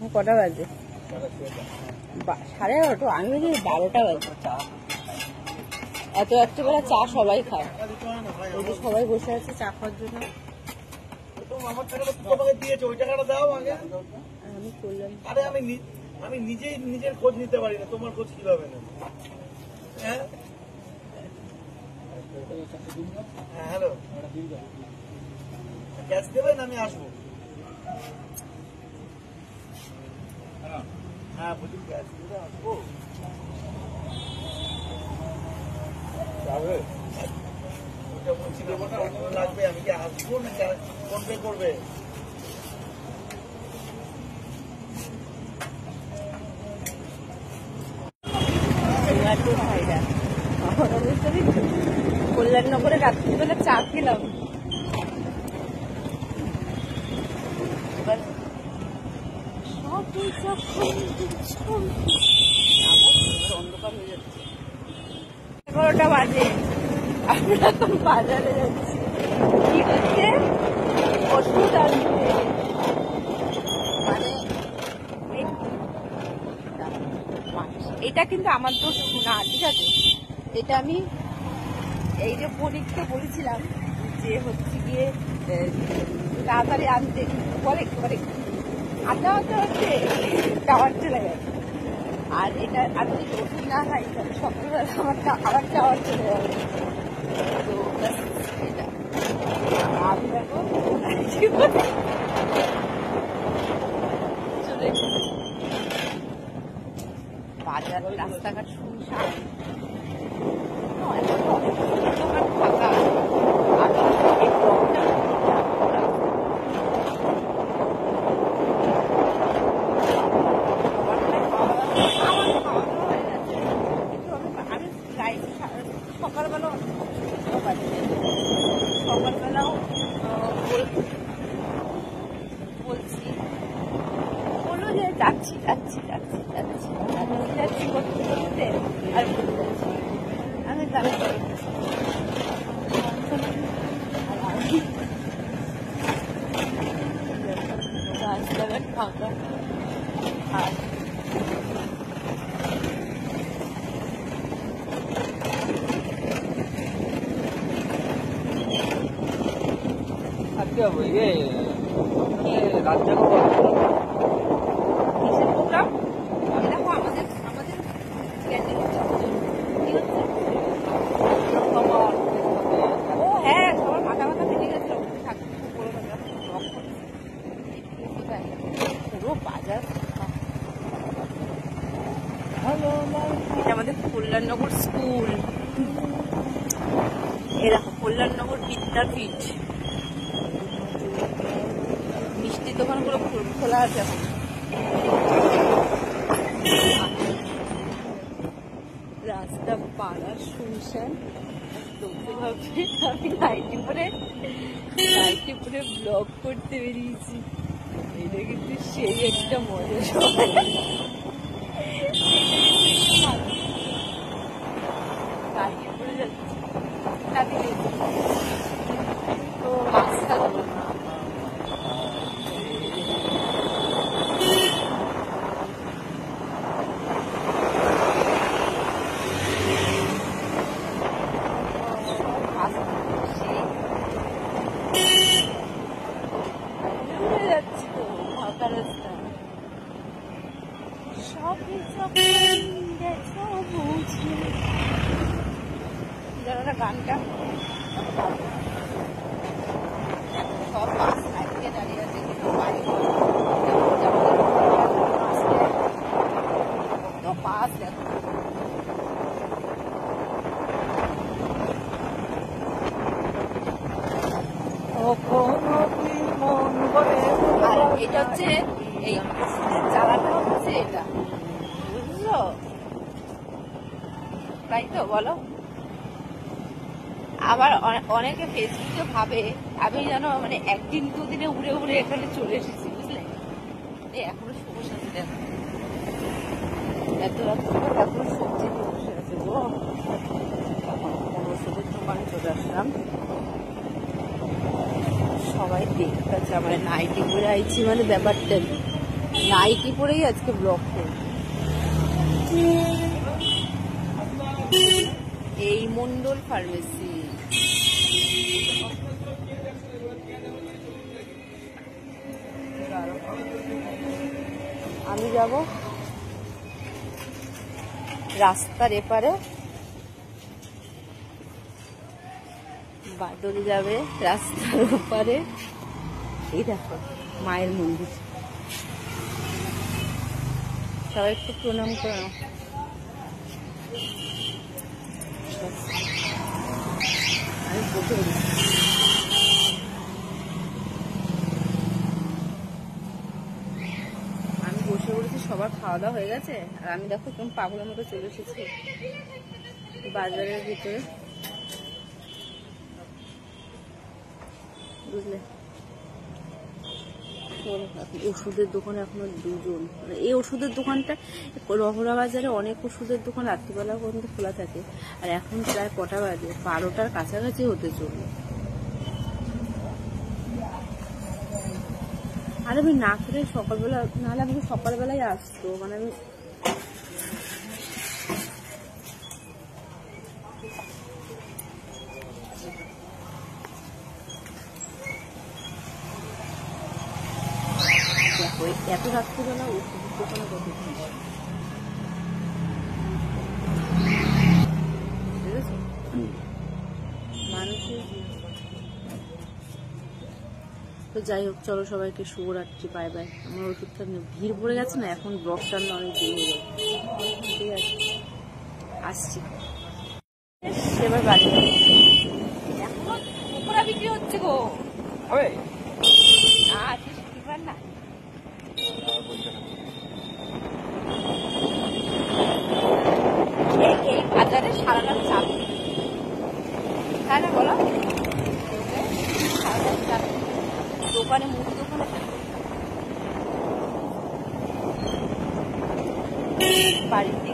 কটা বাজে? 11:30। আমি বলি 12টা বাজে। এত রাত্রেবেলা চা সবাই খায়, সবাই বসে আছে চা খাওয়ার জন্য। আমি করলাম, আরে আমি নিজেই নিজের খোঁজ নিতে পারি না, তোমার খোঁজ কিভাবে নেব? হ্যাঁ হ্যালো, গ্যাস দেবেন? আমি আসবো। হ্যাঁ বলছি গ্যাস দেবে, আসবো। ওটা বলছি লাগবে, আমি কি আসবো না ফোন পে করবে? কল্যাণনগরে রাত্রিবেলা চা খেলাম। এবার অন্ধকার হয়ে যাচ্ছে, 11টা বাজে। আমরা এখন বাজারে যাচ্ছি, কি হচ্ছে ওষুধ আনতে। এটা কিন্তু আমার দোষ না, ঠিক আছে? এটা আমি এই যে পরীক্ষা বলেছিলাম যে হচ্ছে গিয়ে তাড়াতাড়ি আনতে, পরে আনতে আনতে হচ্ছে টাওয়ার চলে গেছে। আর এটা আমি যদি ওষুধ না খাই তাহলে সকালবেলা আমার আবার টাওয়ার চলে যাবে। তো এটা আমি দেখো চলে বাজার, রাস্তাঘাট শুনশান, ফাঁকা। সকালবেলাও বলছি, বললো যে যাচ্ছি যাচ্ছি যাচ্ছি যাচ্ছি যাচ্ছি করতে করতে আর বলতে যাচ্ছি। আমি তাহলে রাস্তাঘাট ফাঁকা। আর রাজ্য প্রোগ্রাম দেখো আমাদের ও হ্যাঁ, সবার মাথা মাথা ফেটে গেছিল। পুরো বাজার। এটা আমাদের কল্যাণনগর স্কুল, এরকম কল্যাণনগর বিদ্যাপীঠ। মিষ্টির দোকানগুলো খোলা আছে এখন। রাস্তা পাড়া শুনছেন, তোকে ভাবছি আমি নাইটি পরে ব্লগ করতে বেরিয়েছি। এটা কিন্তু সেই একটা মজা। গাড়ি পরে যাচ্ছি তো রাস্তা যাচ্ছি তো ফাঁকা রাস্তা। যারা গানটা সব বাস সাইডে দাঁড়িয়ে আছে, কিন্তু বাড়ি বাস দেখো। আর এটা হচ্ছে এই চালাটা হচ্ছে এটা, বুঝলো? তাই তো বলো। আবার অনেকে ফেসবুকে ভাবে আমি যেন মানে একদিন দুদিনে উড়ে উড়ে এখানে চলে এসেছি, বুঝলে? এখনো সমস্যা আছে, দেখো এত রাত্রে এখনো সবজি নিয়ে বসে আছে গো। ওষুধের দোকানে চলে আসলাম, সবাই দেখতেছে আমার নাইটি পরে আইছি, মানে ব্যাপারটা নাইটি পরেই আজকে ব্লগ করব। এই মন্ডল ফার্মেসি। আমি যাব রাস্তার এপারে, বাদল যাবে রাস্তার ওপারে। এই দেখো মায়ের মন্দির, সবাই একটু প্রণাম করে নাও। আমি বসে পড়েছি, সবার খাওয়া দাওয়া হয়ে গেছে, আর আমি দেখো কেমন পাগলের মতো চলে এসেছি বাজারের ভিতরে, বুঝলে। ওষুধের দোকানে এখনো দুজন, এই ওষুধের দোকানটা রহরা বাজারে অনেক ওষুধের দোকান রাত্রিবেলা পর্যন্ত খোলা থাকে, আর এখন প্রায় কটা বাজে, 12টার কাছাকাছি হতে চললো। আর আমি না খেলে সকালবেলা, নাহলে আমাকে সকালবেলায় আসতো, মানে আমি দেখো এত রাত্রিবেলা ওষুধের দোকানে কত মানুষের। তো যাই হোক, চলো সবাইকে শুভরাত্রি, বাই বাই। আমার ওষুধটা ভিড় পড়ে গেছে না, এখন ব্লগ টানলে অনেক দেরি হয়ে যাবে। ঠিক আছে, আসছি এবার বাড়ি। এখনো পকোড়া বিক্রি হচ্ছে গো। না এই বাজারে সারা রাত চাপ, তাই না বলো? সারা রাত চাপ দোকানে, মুদি দোকানে বাড়িতে